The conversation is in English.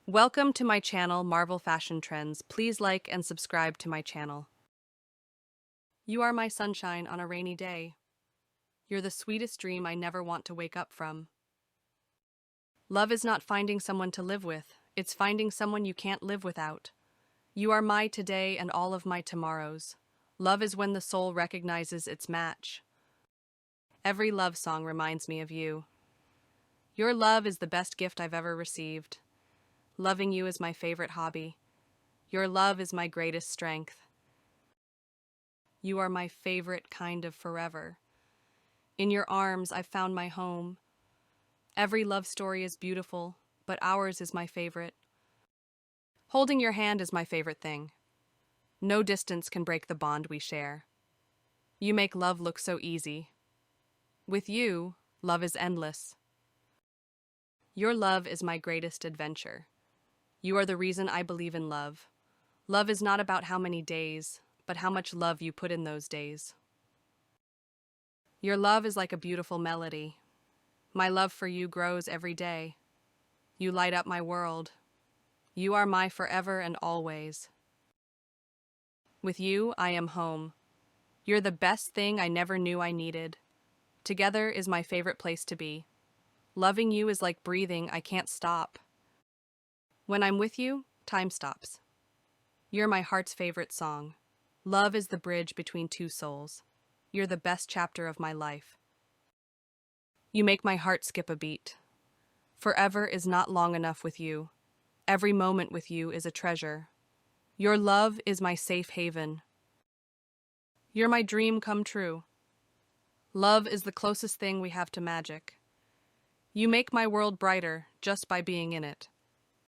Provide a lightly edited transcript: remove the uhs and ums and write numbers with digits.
Welcome to my channel, Marvel Fashion Trends. Please like and subscribe to my channel. You are my sunshine on a rainy day. You're the sweetest dream I never want to wake up from. Love is not finding someone to live with, it's finding someone you can't live without. You are my today and all of my tomorrows. Love is when the soul recognizes its match. Every love song reminds me of you. Your love is the best gift I've ever received. Loving you is my favorite hobby. Your love is my greatest strength. You are my favorite kind of forever. In your arms, I've found my home. Every love story is beautiful, but ours is my favorite. Holding your hand is my favorite thing. No distance can break the bond we share. You make love look so easy. With you, love is endless. Your love is my greatest adventure. You are the reason I believe in love. Love is not about how many days, but how much love you put in those days. Your love is like a beautiful melody. My love for you grows every day. You light up my world. You are my forever and always. With you, I am home. You're the best thing I never knew I needed. Together is my favorite place to be. Loving you is like breathing, I can't stop. When I'm with you, time stops. You're my heart's favorite song. Love is the bridge between two souls. You're the best chapter of my life. You make my heart skip a beat. Forever is not long enough with you. Every moment with you is a treasure. Your love is my safe haven. You're my dream come true. Love is the closest thing we have to magic. You make my world brighter just by being in it.